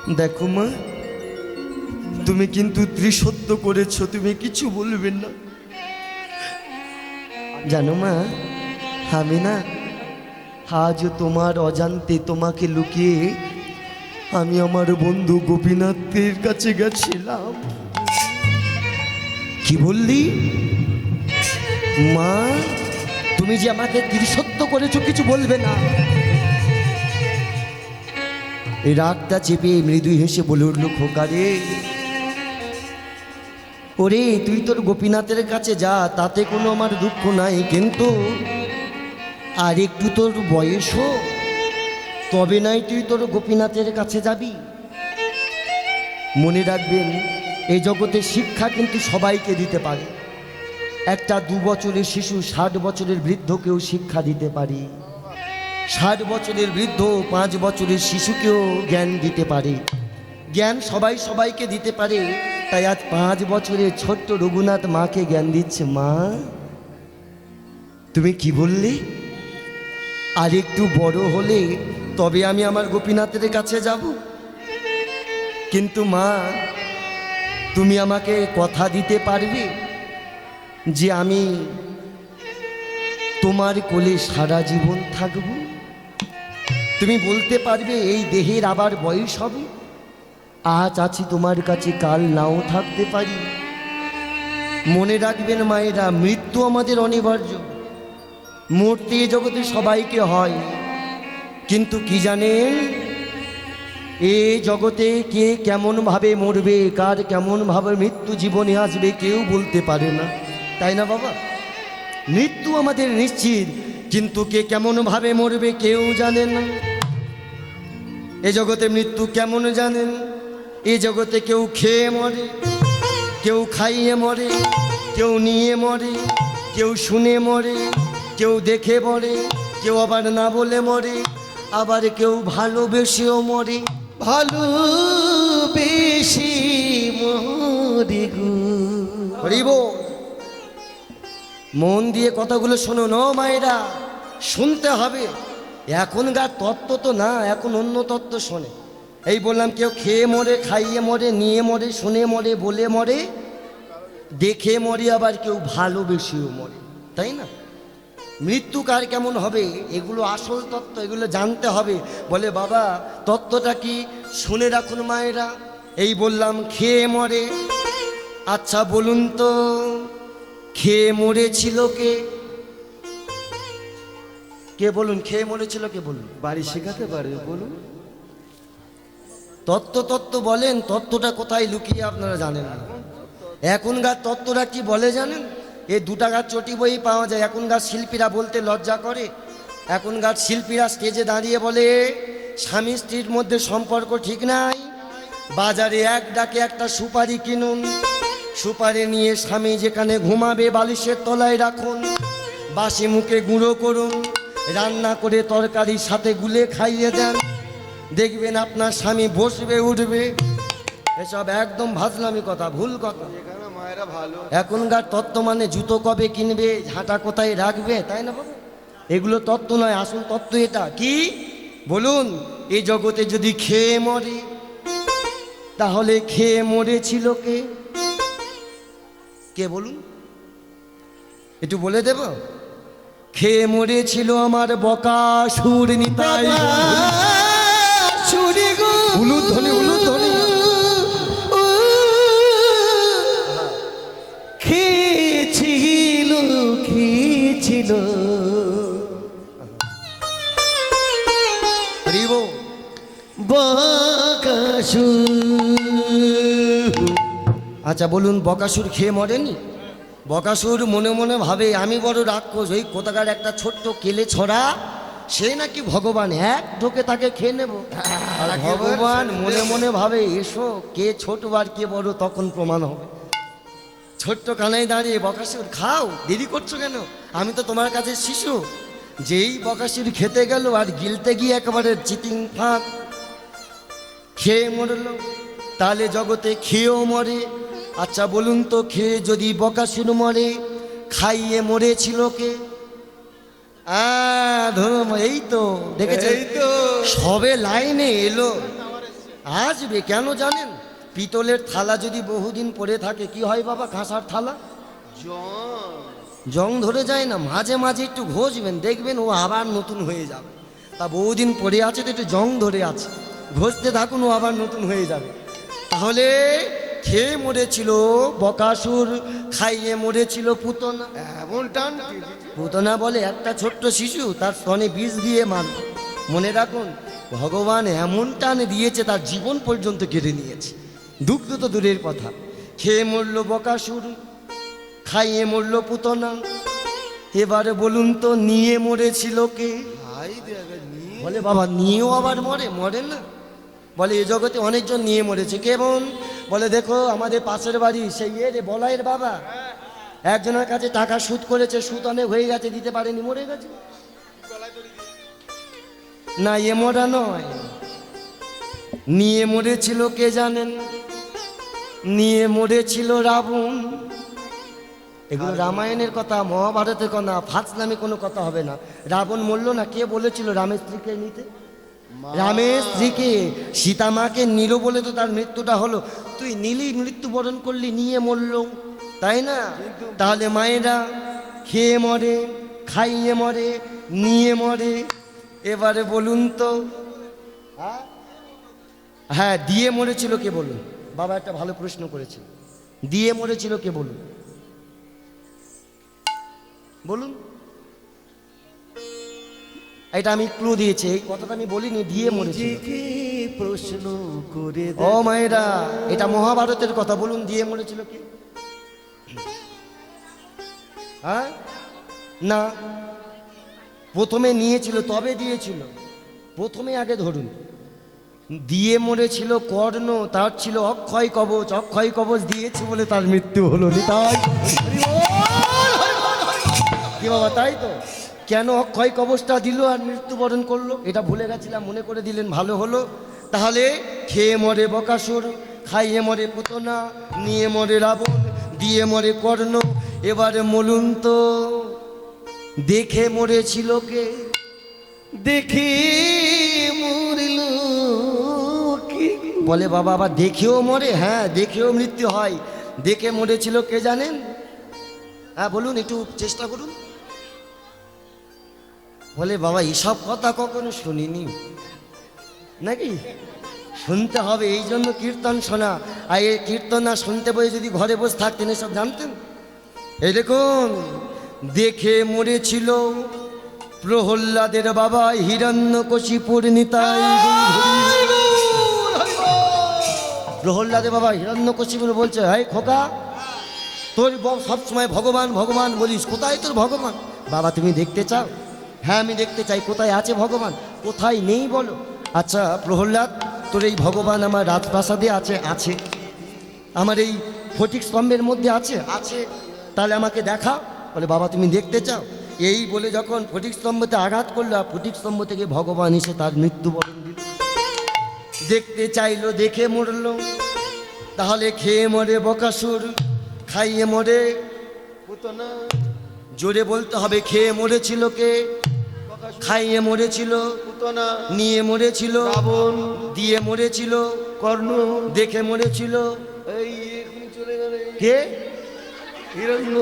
দেখো মা, তুমি কিন্তু ত্রিসত্য করেছো, তুমি কিছু বলবেন না। জানো মা, আমি না আজ তোমার অজান্তে তোমাকে লুকিয়ে আমি আমার বন্ধু গোপীনাথের কাছে গেছিলাম। কি বললি মা? তুমি যে আমাকে ত্রিসত্য করেছো, কিছু বলবে না? এই রাগটা চেপে মৃদু হেসে বলে উঠল, খোকা রে, ওরে তুই তোর গোপীনাথের কাছে যা, তাতে কোনো আমার দুঃখ নাই, কিন্তু আর একটু তোর বয়স হোক, তবে নাই তুই তোর গোপীনাথের কাছে যাবি। মনে রাখবেন, এই জগতে শিক্ষা কিন্তু সবাইকে দিতে পারে। একটা 2 বছরের শিশু 60 বছরের বৃদ্ধকেও শিক্ষা দিতে পারে। 60 বছরের বৃদ্ধ 5 বছরের শিশুকেও জ্ঞান দিতে পারে। জ্ঞান সবাই সবাইকে দিতে পারে। তাই আজ 5 বছরের ছোট্ট রঘুনাথ মাকে জ্ঞান দিচ্ছে। মা, তুমি কি বললে? আর একটু বড় হলে তবে আমি আমার গোপীনাথের কাছে যাব। কিন্তু মা, তুমি আমাকে কথা দিতে পারবে যে আমি তোমার কোলে সারা জীবন থাকব? তুমি বলতে পারবে এই দেহের আবার বয়স হবে? আজ আছি তোমার কাছে, কাল নাও থাকতে পারি। মনে রাখবেন মায়েরা, মৃত্যু আমাদের অনিবার্য। মরতে জগতে সবাইকে হয়, কিন্তু কি জানেন, এ জগতে কে কেমন ভাবে মরবে, কার কেমন ভাবে মৃত্যু জীবনে আসবে কেউ বলতে পারে না, তাই না বাবা? মৃত্যু আমাদের নিশ্চিত, কিন্তু কে কেমন ভাবে মরবে কেউ জানে না। এ জগতে মৃত্যু কেমন জানেন? এ জগতে কেউ খেয়ে মরে, কেউ খাইয়ে মরে, কেউ নিয়ে মরে, কেউ শুনে মরে, কেউ দেখে মরে, কেউ আবার না বলে মরে, আবার কেউ ভালোবেসেও মরে। ভালোবেসে মরে গো। হরিব, মন দিয়ে কথাগুলো শোনো না মায়েরা, শুনতে হবে। এখনকার তত্ত্ব তো না, এখন অন্য তত্ত্ব শোনে। এই বললাম, কেউ খেয়ে মরে, খাইয়ে মরে, নিয়ে মরে, শুনে মরে, বলে মরে, দেখে মরে, আবার কেউ ভালোবেসেও মরে, তাই না? মৃত্যু কার কেমন হবে, এগুলো আসল তত্ত্ব, এগুলো জানতে হবে। বলে বাবা, তত্ত্বটা কি? শুনে রাখুন মায়েরা। এই বললাম খেয়ে মরে। আচ্ছা বলুন তো, খেয়ে মরেছিল কে? কে বলুন, খেয়ে মরেছিল কে বলুন? বাড়ি শেখাতে পারবে বলুন? তত্ত্ব বলেন, তত্ত্বটা কোথায় লুকিয়ে আপনারা জানেন না। এখনকার তত্ত্বটা কি বলে জানেন? এই 2 টাকার চটি বই পাওয়া যায়। এখনকার শিল্পীরা বলতে লজ্জা করে। এখনকার শিল্পীরা স্টেজে দাঁড়িয়ে বলে, স্বামী স্ত্রীর মধ্যে সম্পর্ক ঠিক নাই, বাজারে এক ডাকে একটা সুপারি কিনুন, সুপারি নিয়ে স্বামী যেখানে ঘুমাবে বালিশের তলায় রাখুন, বাসি মুখে গুঁড়ো করুন, রান্না করে তরকারির সাথে গুলে খাইয়ে দেন, দেখবেন আপনার স্বামী বসবে উঠবে। এসব একদম ভাজলামি কথা, ভুল কথা। মায়েরা ভালো। এখনকার তত্ত্ব মানে জুতো কবে কিনবে, ঝাঁটা কোথায় রাখবে, তাই না বাবা? এগুলো তত্ত্ব নয়, আসল তত্ত্ব এটা কি বলুন? এই জগতে যদি খেয়ে মরে, তাহলে খেয়ে মরেছিল কে? কে বলুন, একটু বলে দেব? খেয়ে মরেছিল আমার বকাসুর নিতাই। শুনি গো, উলুধ্বনি, উলুধ্বনি। খেয়েছিল, খেয়েছিল। হরিব, বকাসুর। আচ্ছা বলুন, বকাসুর খেয়ে মরেনি? বকাসুর মনে মনে ভাবে আমি বড় রাক্ষস, ওই কোথাকার একটা ছোট্ট কেলে ছড়া, সে নাকি ভগবান, এক ঢোকে তাকে খেয়ে নেব। আর ভগবান মনে মনে ভাবে, এসো কে ছোট আর কে বড় তখন প্রমাণ হবে। ছোট্ট কানায় দাঁড়িয়ে, বকাসুর খাও, দেরি করছো কেন, আমি তো তোমার কাছে শিশু। যেই বকাসুর খেতে গেল আর গিলতে গিয়ে একেবারে চিটিং ফাঁক, খেয়ে মরল। তাহলে জগতে খেয়েও মরে। আচ্ছা বলুন তো, খেয়ে যদি বকাসুর মরে, খাইয়ে মরেছিল কে? ধরুন, এই তো দেখেছেন, এই তো সবে লাইনে এলো। আসবে কেন জানেন? পিতলের থালা যদি বহুদিন পড়ে থাকে কি হয় বাবা? কাঁসার থালা জন জং ধরে যায় না? মাঝে মাঝে একটু ঘষবেন, দেখবেন ও আবার নতুন হয়ে যাবে। তা বহুদিন পড়ে আছে তো একটু জং ধরে আছে, ঘষতে থাকুন, ও আবার নতুন হয়ে যাবে। তাহলে খেয়ে মরেছিল বকাসুর, খাইয়ে মরেছিল পুতনা। এমন টান পুতনা বলে একটা ছোট্ট শিশু তার স্তনে বিষ দিয়ে মারল। মনে রাখুন, ভগবান এমন টান দিয়েছে তার জীবন পর্যন্ত কেড়ে নিয়েছে। দুগ্ধ তো দূরের কথা, খেয়ে মরল বকাসুর, খাইয়ে মরল পুতনা। এবারে বলুন তো নিয়ে মরেছিল কে? ভাই দেখা নিয়ে বলে বাবা নিয়েও আবার মরে? মরে না। বলে এ জগতে অনেকজন নিয়ে মরেছে। কেমন? বলে দেখো আমাদের পাশের বাড়ি সেই রে বলাইয়ের বাবা, একজনের কাছে টাকা সুদ করেছে, সুদ অনেক হয়ে গেছে, দিতে পারেনি, মরে গেছে। না, এ মরা নয়। নিয়ে মরেছিল কে জানেন? নিয়ে মরেছিল রাবণ। এগুলো রামায়ণের কথা, মহাভারতের কথা, ফাজলামি কোনো কথা হবে না। রাবণ মরল না, কে বলেছিল রামের স্ত্রীকে নিতে? রামের স্ত্রীকে সীতামাকে নিল বলে তো তার মৃত্যুটা হলো। তুই নীলি মৃত্যুবরণ করলি, নিয়ে মরল, তাই না? তাহলে মায়েরা খেয়ে মরে, খাইয়ে মরে, নিয়ে মরে। এবারে বলুন তো, হ্যাঁ দিয়ে মরেছিল কে বলুন? বাবা একটা ভালো প্রশ্ন করেছে, দিয়ে মরেছিল কে বলুন? বলুন। এটা আমি ক্লু দিয়েছি, এই কথাটা আমি বলিনি, দিয়ে মরেছিল। নিজেকে প্রশ্ন করে ও মায়েরা, এটা মহাভারতের কথা, বলুন দিয়ে মরেছিল কে? হ্যাঁ না, প্রথমে নিয়েছিল তবে দিয়েছিল। প্রথমে আগে ধরুন, দিয়ে মরেছিল কর্ণ, তার ছিল অক্ষয় কবচ। অক্ষয় কবচ দিয়েছে বলে তার মৃত্যু হলো। তাই কি বাবা? তাই তো। কেন অক্ষয় কবচটা দিল আর মৃত্যুবরণ করলো? এটা ভুলে গেছিলাম, মনে করে দিলেন, ভালো হলো। তাহলে খেয়ে মরে বকাসুর, খাইয়ে মরে পুতনা, নিয়ে মরে রাবণ, দিয়ে মরে কর্ণ। এবারে বলুন তো দেখে মরেছিল কে? দেখে মরিল কি? বলে বাবা আবার দেখেও মরে? হ্যাঁ, দেখেও মৃত্যু হয়। দেখে মরেছিল কে জানেন? হ্যাঁ বলুন, একটু চেষ্টা করুন। বলে বাবা এসব কথা কখনো শুনিনি নাকি? শুনতে হবে, এই জন্য কীর্তন শোনা। আর এই কীর্তন না শুনতে বলে যদি ঘরে বসে থাকতেন এসব জানতেন? এই দেখুন, দেখে মরেছিল প্রহ্লাদের বাবা হিরণ্যকশিপুর। নিতাই প্রহ্লাদের বাবা হিরণ্যকশিপুর বলছে, এই খোকা, তোর সবসময় ভগবান ভগবান বলিস, কোথায় তোর ভগবান? বাবা তুমি দেখতে চাও? হ্যাঁ আমি দেখতে চাই। কোথায় আছে ভগবান? কোথায় নেই বলো। আচ্ছা প্রহ্লাদ, তোর এই ভগবান আমার রাজপ্রাসাদে আছে? আছে। আমার এই ফটিক স্তম্ভের মধ্যে আছে? আছে। তাহলে আমাকে দেখা। বলে বাবা তুমি দেখতে চাও? এই বলে যখন ফটিক স্তম্ভতে আঘাত করলো, ফটিক স্তম্ভ থেকে ভগবান এসে তার মৃত্যুবরণ দিল। দেখতে চাইলো, দেখে মরল। তাহলে খেয়ে মরে বকাসুর, খাইয়ে মরে পুতনা। জোরে বলতে হবে, খেয়ে মরেছিল কে? খাইয়ে মরেছিল পুতনা। নিয়ে মরেছিল রাবণ। দিয়ে মরেছিল কর্ণ। দেখে মরেছিল এই এখনই চলে গেলে কে? হিরণ্য।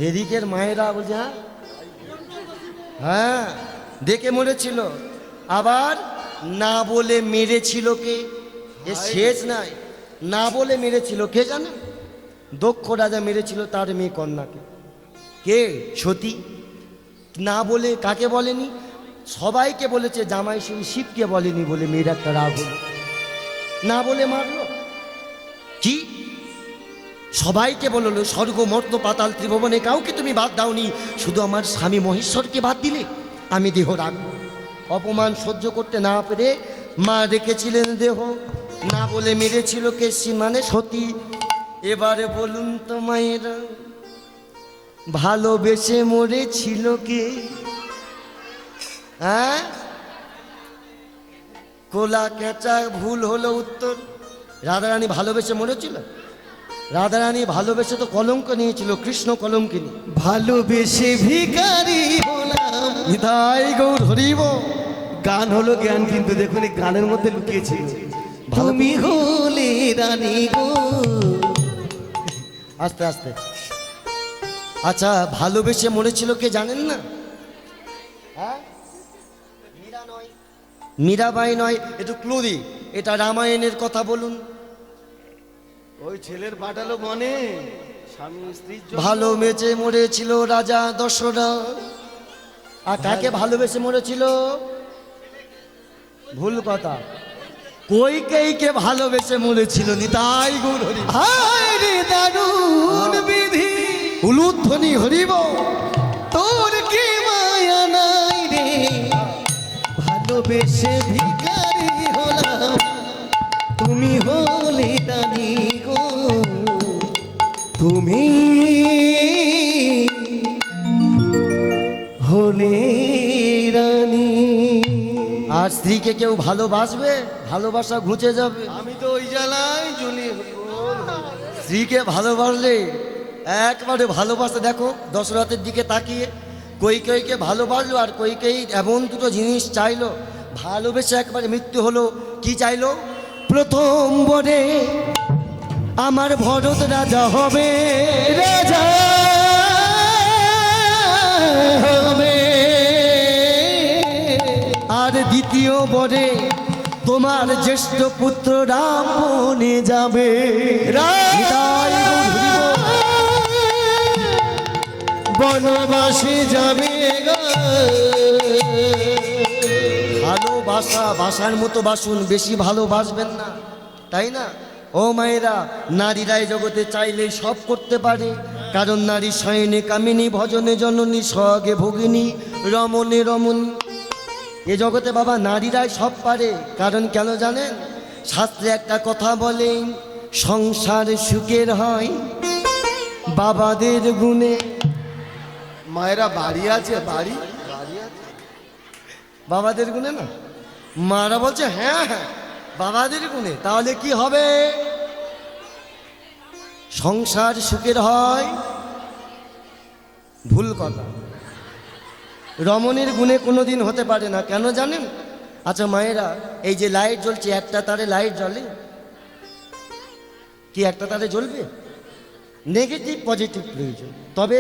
এদিকের মায়েরা বলছে হ্যাঁ হ্যাঁ দেখে মরেছিল। আবার না বলে মেরেছিল কে? এ শেষ নাই, না বলে মেরেছিল কে জানে? দক্ষ রাজা মেরেছিল তার মেয়ে কন্যাকে। কে? সতী। না বলে কাকে বলেনি? সবাইকে বলেছে, জামাই শুধু শিবকে বলেনি বলে মেয়ের একটা রাগ হলো, না বলে মারলো। কি? সবাইকে বললো, স্বর্গ মর্ত পাতাল ত্রিভুবনে কাউকে তুমি বাদ দাওনি, শুধু আমার স্বামী মহেশ্বরকে বাদ দিলে, আমি দেহ রাখবো। অপমান সহ্য করতে না পেরে মা রেখেছিলেন দেহ, না বলে মেরেছিল কে? মানে সতী। এবারে বলুন তো মায়েরা, ভালোবেসে মরেছিল কে? হ্যাঁ, কোলা কেঁচা ভুল হলো উত্তর। রাধারানী ভালোবেসে মরেছিল? রাধারানী ভালোবেসে তো কলঙ্ক নিয়েছিল, কৃষ্ণ কলঙ্কিনী। ভালোবেসে ভিখারি হলাম। নিতাই গৌর হরিব। গান হলো জ্ঞান, কিন্তু দেখুন এই গানের মধ্যে লুকিয়েছিল তুমি হলে রানী গো। আস্তে আস্তে। আচ্ছা, ভালোবেসে মরেছিল কে জানেন না? হ্যাঁ, মীরা নয়, মীরাবাই নয়, একটু ক্লু দিই, এটা রামায়ণের কথা বলুন। ওই ছেলের পাঠালো মনে স্বামী স্ত্রীর জন্য। ভালো মেচে মরেছিল রাজা দশরথ। আর কাকে ভালোবেসে মরেছিল? ভুল কথা, কইকেইকে ভালোবেসে মরেছিল। নিতাই গৌর হরি। হায় রে দারুণ বিধি, উলুধ্বনি হরিব। তোর কি মায়া নাই রে, ভালোবেসে ভিখারি হলাম, তুমি হলে রানী গো, তুমি হলে রানী। আর স্ত্রীকে কেউ ভালোবাসবে? ভালোবাসা ঘুচে যাবে। আমি তো ওই জ্বালায় জ্বলি। স্ত্রীকে ভালোবাসলে একবারে ভালোবাসা। দেখো দশরথের দিকে তাকিয়ে কইকেইকে ভালোবাসলো, আর কইকেই এমন দুটো জিনিস চাইলো, ভালোবেসে একবারে মৃত্যু হলো। কি চাইলো? প্রথম বরে আমার ভরত রাজা হবে, রাজা হবে। আর দ্বিতীয় বরে তোমার জ্যেষ্ঠ পুত্র রাম বনে যাবে। নিতাই গৌর হরি বল। বনবাসে যাবে গো। ভালোবাসা বাসার মতো বাসুন, বেশি ভালোবাসবেন না, তাই না? ও মায়েরা, নারীরাই জগতে চাইলে সব করতে পারে, কারণ নারী শয়নে কামিনী, ভজনে জননী, স্বর্গে ভগিনী, রমণে রমণী। এ জগতে বাবা নারীরাই সব পারে। কারণ কেন জানেন? শাস্ত্রে একটা কথা বলেন, সংসার সুখের হয় বাবাদের গুণে। মায়েরা বাড়ি আছে, বাড়ি বাবাদের গুণে না? মারা বলছে হ্যাঁ হ্যাঁ বাবাদের গুণে। তাহলে কি হবে? সংসার সুখের হয়, ভুল কথা। রমণীর গুণে কোনোদিন হতে পারে না। কেন জানেন? আচ্ছা মায়েরা, এই যে লাইট জ্বলছে, একটা তারে লাইট জ্বলে কি? একটা তারে জ্বলবে? নেগেটিভ পজিটিভ প্রয়োজন, তবে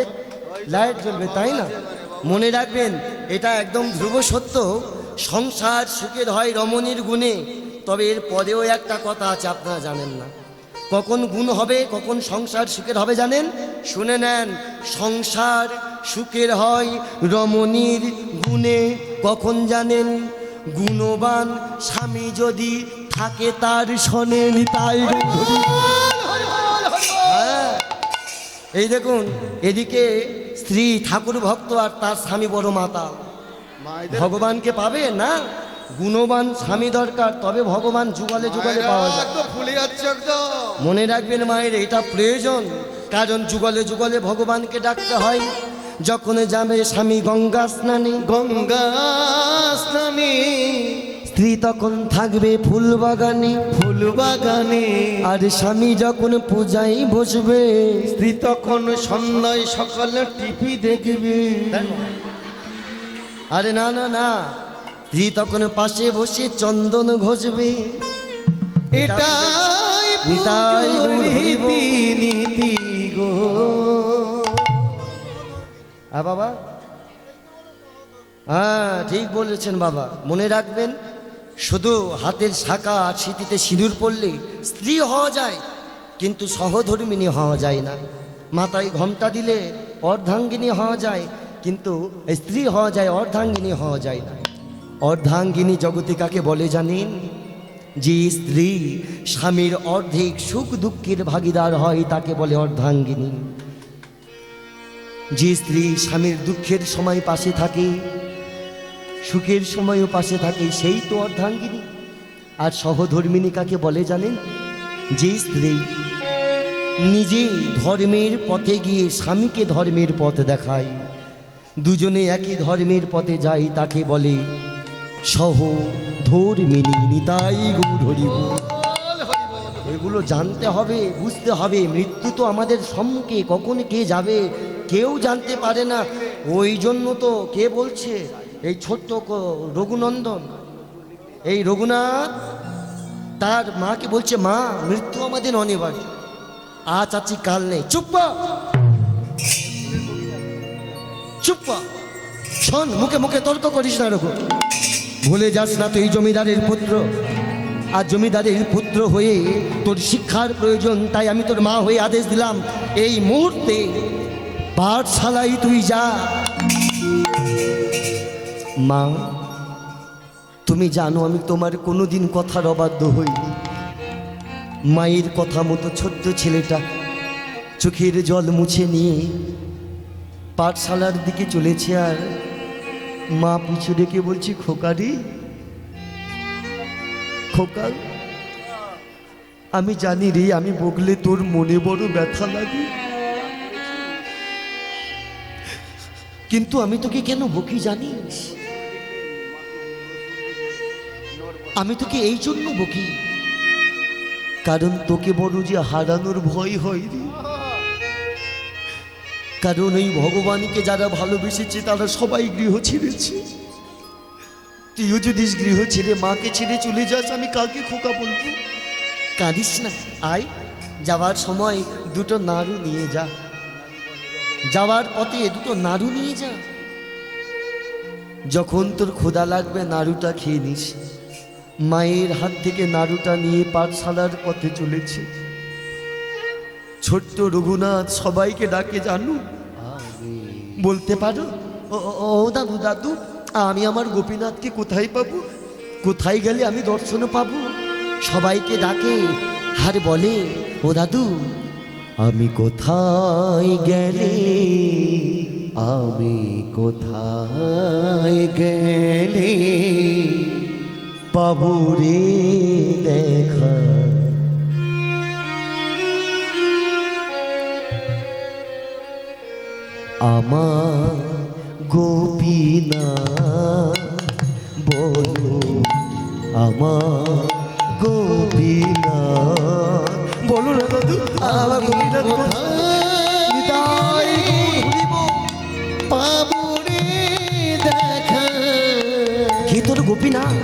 লাইট জ্বলবে, তাই না? মনে রাখবেন, এটা একদম ধ্রুব সত্য। সংসার সুখের হয় রমণীর গুণে, তবে এর পরেও একটা কথা আছে, আপনারা জানেন না। কখন গুণ হবে, কখন সংসার সুখের হবে জানেন? শুনে নেন, সংসার সুখের হয় রমণীর গুণে। কখন জানেন? গুণবান স্বামী যদি থাকে তার শোনে। নিতাই গৌর হরি। হ্যাঁ, এই দেখুন, এদিকে স্ত্রী ঠাকুর ভক্ত আর তার স্বামী বড় মাতাল। মায়েদের ভগবানকে পাবে না? গুণবান স্বামী দরকার, তবে ভগবান যুগলে যুগলে পাওয়া যায়। একদম ফুলে যাচ্ছে একদম। মনে রাখবেন মায়ের, এটা প্রয়োজন। কারণ যুগলে যুগলে ভগবানকে ডাকতে হয়। যখন যাবে স্বামী গঙ্গা স্নানে, গঙ্গা স্নানে, স্ত্রী তখন থাকবে ফুল বাগানে, ফুল বাগানে। আর স্বামী যখন পূজায় বসবে, স্ত্রী তখন সন্ধ্যায় সকালে টিভি দেখবে। আরে না না না, স্ত্রী তখন পাশে বসে চন্দন ঘষবে। এটাই নিতাই গৌর হরি বল। রীতি নীতি গো। বাবা, হ্যাঁ ঠিক বলেছেন বাবা। মনে রাখবেন, শুধু হাতের শাখা আর স্মৃতিতে সিঁদুর পড়লে স্ত্রী হওয়া যায়, কিন্তু সহধর্মিণী হওয়া যায় না। মাথায় ঘোমটা দিলে অর্ধাঙ্গিনী হওয়া যায়, কিন্তু স্ত্রী হওয়া যায়, অর্ধাঙ্গিনী হওয়া যায় না। অর্ধাঙ্গিনী জগতে কাকে বলে জানেন? যে স্ত্রী স্বামীর অর্ধেক সুখ দুঃখের ভাগিদার হয়, তাকে বলে অর্ধাঙ্গিনী। যে স্ত্রী স্বামীর দুঃখের সময় পাশে থাকে, সুখের সময়ও পাশে থাকে, সেই তো অর্ধাঙ্গিনী। আর সহধর্মিণী কাকে বলে জানেন? যে স্ত্রী নিজে ধর্মের পথে গিয়ে স্বামীকে ধর্মের পথ দেখায়, দুজনে একই ধর্মের পথে যায়, তাকে বলে সহধর্মিণী। নিতাই গৌর হরি বল। এগুলো জানতে হবে, বুঝতে হবে। মৃত্যু তো আমাদের সম্মুখে, কখন কে যাবে কেউ জানতে পারে না। ওই জন্য তো কে বলছে, এই ছোট্ট রঘুনন্দন এই রঘুনাথ তার মাকে বলছে, মা মৃত্যু আমাদের অনিবার্য, আজ আছি কাল নেই। চুপ কর, চুপ কর, শোন, মুখে মুখে তর্ক করিস না রঘু। ভুলে যাস না তুই জমিদারের পুত্র, আর জমিদারের পুত্র হয়ে তোর শিক্ষার প্রয়োজন। তাই আমি তোর মা হয়ে আদেশ দিলাম, এই মুহূর্তে পাঠশালায় তুই যা। মা, তুমি জানো আমি তোমার কোনোদিন কথার অবাধ্য হইনি। মায়ের কথা মতো ছোট্ট ছেলেটা চোখের জল মুছে নিয়ে পাঠশালার দিকে চলেছে, আর মা পিছু ডেকে বলছি, খোকারি, খোকা, আমি জানি রে আমি বকলে তোর মনে বড় ব্যথা লাগে, কিন্তু আমি তোকে কেন বকি জানিস? আমি তোকে এই জন্য বকি, কারণ তোকে বড় যে হারানোর ভয় হয় রে। কারণ এই ভগবানকে যারা ভালোবেসেছে তারা সবাই গৃহ ছেড়েছে। তুইও যদি গৃহ ছেড়ে মাকে ছেড়ে চলে যাস, আমি কাকে খোকা বলবো? কাঁদিস না, আয়, যাওয়ার সময় দুটো নাড়ু নিয়ে যা, যাওয়ার পথে দুটো নাড়ু নিয়ে যা। যখন তোর ক্ষুধা লাগবে নাড়ুটা খেয়ে নিস। মায়ের হাত থেকে নাড়ুটা নিয়ে পাঠশালার পথে চলেছে। ছোট্ট রঘুনাথ সবাইকে ডাকে, জানু বলতে পারো, ও দাদু, দাদু, আমি আমার গোপীনাথকে কোথায় পাবো? কোথায় গেলে আমি দর্শন পাবো? সবাইকে ডাকে আর বলে, ও দাদু, আমি কোথায় গেলে, আমি কোথায় গেলে পাবো রে দেখা? আমার গোপীনাথ বলো, আমার গোপীনাথ বলো না দাদু, আমার গোপীনাথ পাবো রে দেখা। কে তোর গোপীনাথ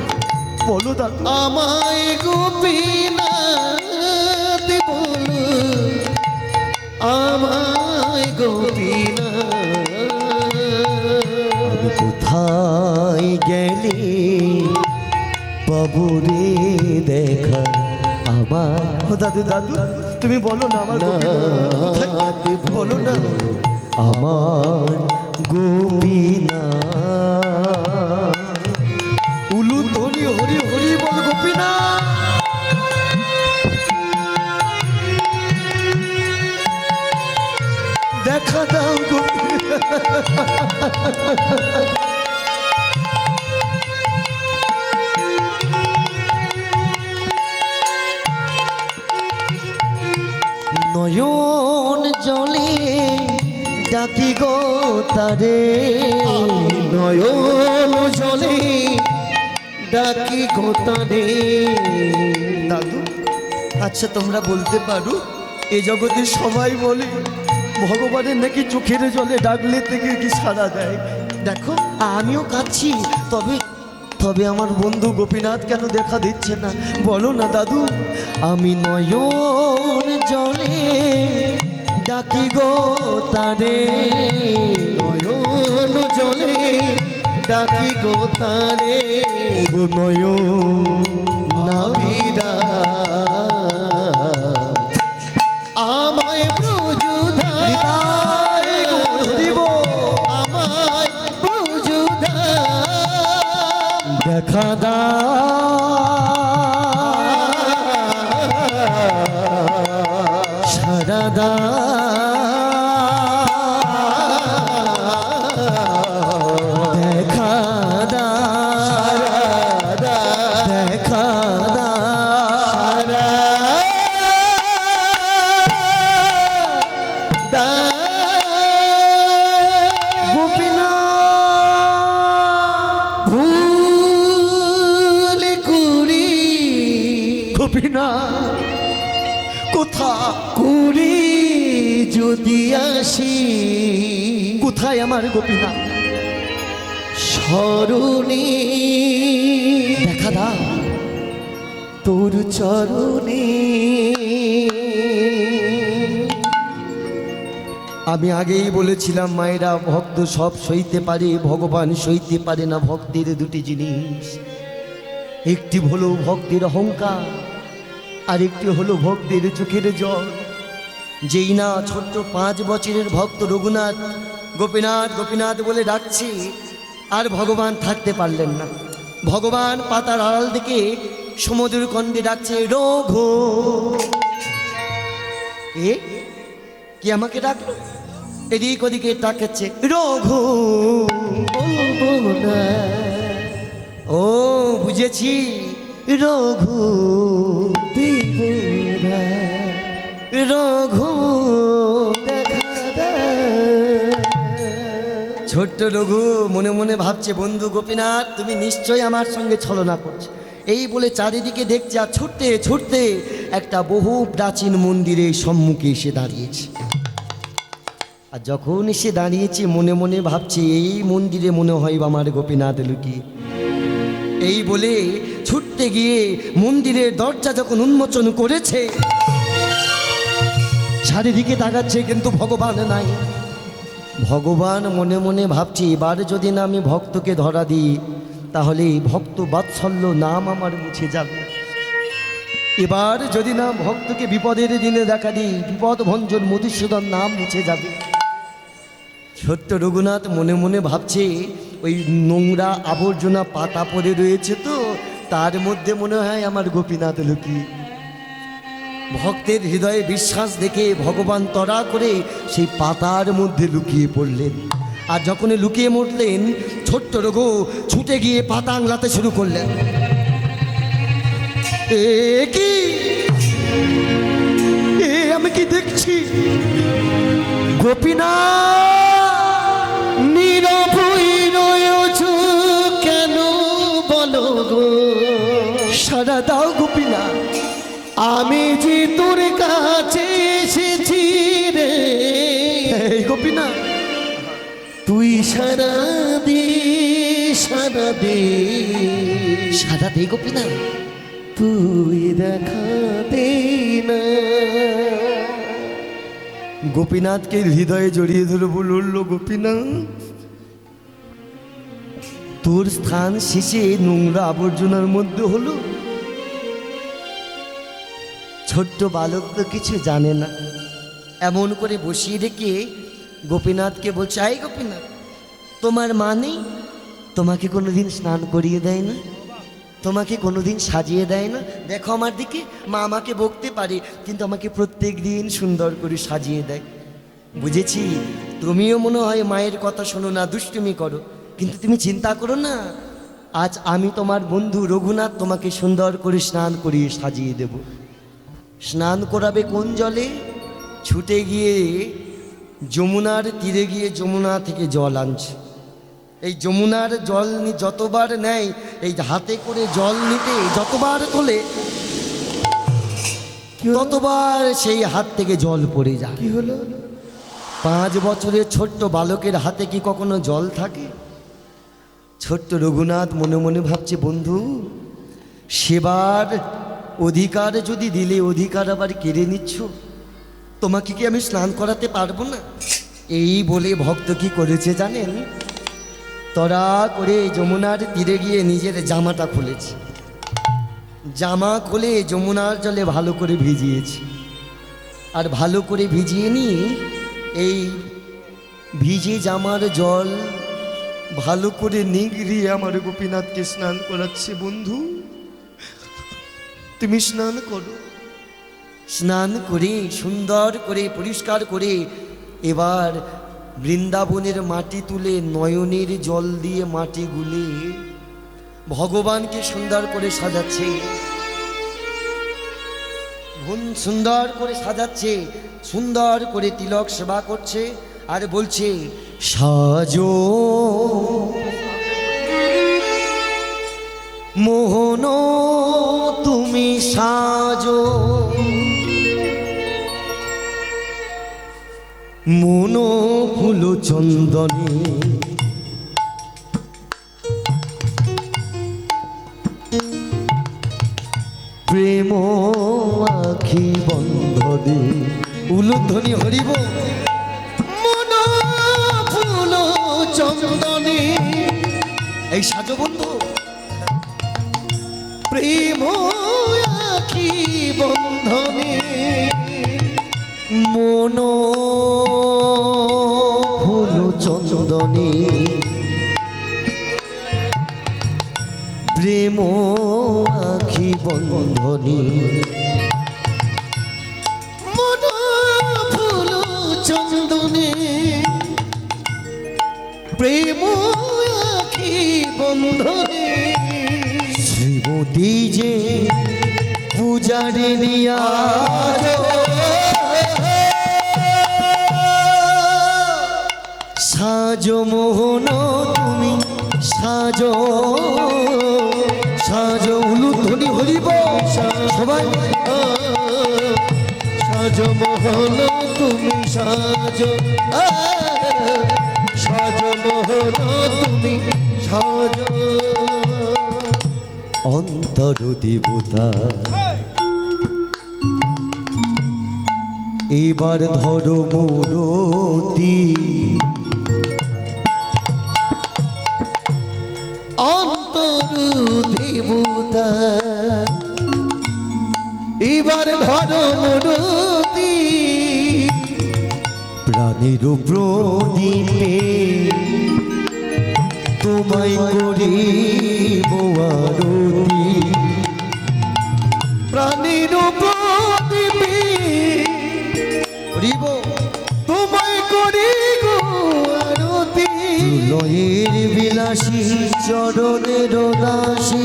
বলো দাদু? আমায় গোপীনাথ বলো, আমায় গোপীনাথ। আমি কোথায় গেলে পাবো রে দেখা আমার? দাদু, দাদু, তুমি বলো না আমার গোপীনাথ, বলো না আমার গোপীনাথ। উলু ধ্বনি হরি হরি বল গোপীনাথ। দেখা দাও নয়ন জলে ডাকি গো তারে, নয়ন জলে ডাকি গোতারে। দাদু, আচ্ছা তোমরা বলতে পারো, এ জগতে সবাই বলে ভগবানের নাকি চোখের জলে ডাকলে থেকে কি সাড়া দেয়। দেখো আমিও কাঁদছি, তবে তবে আমার বন্ধু গোপীনাথ কেন দেখা দিচ্ছে না? বলো না দাদু। আমি নয়ন জলে ডাকি গো তারে, নয়ন জলে ডাকি গোতারে। গো নয়ন নাবিরা আমায় প্রজুধায় দিব আমায় প্রজুধায় দেখা দা সারাদা দেখা দা দেখা দা গোপীনাথ ভুল করি গোপীনাথ কোথা করি যদি আসি কোথায় আমার গোপীনাথ? ধরণী দেখা দাও। তোর চরণে আমি আগেই বলেছিলাম মায়েরা, ভক্ত সব সইতে পারে, ভগবান সইতে পারে না ভক্তের দুটি জিনিস। একটি হলো ভক্তের অহংকার, আর একটি হলো ভক্তের চোখের জল। যেই না ছোট্ট 5 বছরের ভক্ত রঘুনাথ গোপীনাথ গোপীনাথ বলে ডাকছে, আর ভগবান থাকতে পারলেন না। ভগবান পাতার আড়াল থেকে সমুদ্রের কণ্ডে ডাকছে, রঘু। এ কি আমাকে ডাকলো? এদিক ওদিকে ডাকাচ্ছে, রঘু। বলবো না ও বুঝেছি, রঘু দিব না রঘু। দেখা দাও। ছোট্ট রঘু মনে মনে ভাবছে, বন্ধু গোপীনাথ তুমি নিশ্চয়ই আমার সঙ্গে ছলনা করছো। এই বলে চারিদিকে দেখছে, আর ছুটতে ছুটতে একটা বহু প্রাচীন মন্দিরের সম্মুখে এসে দাঁড়িয়েছে। আর যখন এসে দাঁড়িয়েছে মনে মনে ভাবছে, এই মন্দিরে মনে হয় আমার গোপীনাথ লুকিয়ে। এই বলে ছুটতে গিয়ে মন্দিরের দরজা যখন উন্মোচন করেছে, চারিদিকে তাকাচ্ছে কিন্তু ভগবান নাই। ভগবান মনে মনে ভাবছে, এবার যদি না আমি ভক্তকে ধরা দিই তাহলে ভক্ত বাৎসল্য নাম আমার মুছে যাবে। এবার যদি না ভক্তকে বিপদের দিনে দেখা দিই, বিপদ ভঞ্জন মধুসূদন নাম মুছে যাবে। ছোট্ট রঘুনাথ মনে মনে ভাবছে, ওই নোংরা আবর্জনা পাতা পড়ে রয়েছে তো, তার মধ্যে মনে হয় আমার গোপীনাথ লুকিয়ে। ভক্তের হৃদয়ে বিশ্বাস দেখে ভগবান তড়া করে সেই পাতার মধ্যে লুকিয়ে পড়লেন। আর যখন লুকিয়ে মরলেন, ছোট্ট রঘু ছুটে গিয়ে পাতা আংলাতে শুরু করলেন। এ কি, এ আমি কি দেখছি? গোপীনাথ নীরবই রয়েছো কেন বলো গো? সারা দাও গোপীনাথ। আমি যে তোর কাছে এসেছি রে, এই গোপীনাথ তুই সারা দে সারা দে, সাদা দে গোপীনাথ। তুই দেখা দে না। গোপীনাথকে হৃদয়ে জড়িয়ে ধরে বলল, গোপীনাথ তোর স্থান শেষে নোংরা আবর্জনার মধ্যে হলো। ছোট্ট বালক তো কিছু জানে না, এমন করে বসিয়ে রেখে গোপীনাথকে বলছে, আই গোপীনাথ তোমার মা নেই? তোমাকে কোনোদিন স্নান করিয়ে দেয় না? তোমাকে কোনোদিন সাজিয়ে দেয় না? দেখো আমার দিকে, মা আমাকে বকতে পারে কিন্তু আমাকে প্রত্যেক দিন সুন্দর করে সাজিয়ে দেয়। বুঝেছি তুমিও মনে হয় মায়ের কথা শোনো না, দুষ্টুমি করো, কিন্তু তুমি চিন্তা করো না, আজ আমি তোমার বন্ধু রঘুনাথ তোমাকে সুন্দর করে স্নান করিয়ে সাজিয়ে দেব। স্নান করাবে কোন জলে? ছুটে গিয়ে যমুনার তীরে গিয়ে যমুনা থেকে জল আনছে। এই যমুনার জল যতবার নেয়, এই হাতে করে জল নিতে যতবার তোলে ততবার সেই হাত থেকে জল পড়ে যায়। কি হলো? 5 বছরের ছোট্ট বালকের হাতে কি কখনো জল থাকে? ছোট্ট রঘুনাথ মনে মনে ভাবছে, বন্ধু সেবার অধিকার যদি দিলে অধিকার আবার কেড়ে নিচ্ছ, তোমাকে কি আমি স্নান করাতে পারবো না? এই বলে ভক্ত কি করেছে জানেন? তড়া করে যমুনার তীরে গিয়ে নিজের জামাটা খুলেছে, জামা খুলে যমুনার জলে ভালো করে ভিজিয়েছে। আর ভালো করে ভিজিয়ে নিয়ে এই ভিজে জামার জল ভালো করে নিগড়িয়ে আমার গোপীনাথকে স্নান করাচ্ছে। বন্ধু তুমি স্নান করো। স্নান করে সুন্দর করে পরিষ্কার করে এবার বৃন্দাবনের মাটি তুলে নয়নের জল দিয়ে মাটি গুলে ভগবানকে সুন্দর করে সাজাচ্ছে, সুন্দর করে সাজাচ্ছে, সুন্দর করে তিলক সেবা করছে আর বলছে, সাজো মোহন তুমি সাজো, মন ফুল চন্দনে চন্দনে উলুধ্বনি হরিব মন ফুল চন্দনে এই সাজো বন্ধু প্রেম আখি বন্ধনে মন ফুল চন্দনে প্রেম আখি বন্ধনে মন ফুল চন্দনে প্রেম আখি বন্ধনে শ্রীমতী যে পূজারে নিয়াজ সাজো মোহন তুমি সাজো সাজো উলুধ্বনি হরিব সবাই সাজো মোহন তুমি সাজো সাজো মোহন তুমি সাজো অন্তর দেবতা এবার ধরো মূরতি অন্তর দেবতা এবার ধরো মূরতি প্রাণের প্রদীপে তোমায় করিব আরতি প্রাণীর প্রদীপে করিব তোমায় করি গো আরতি লয়ের বিলাসী চরণের দাসী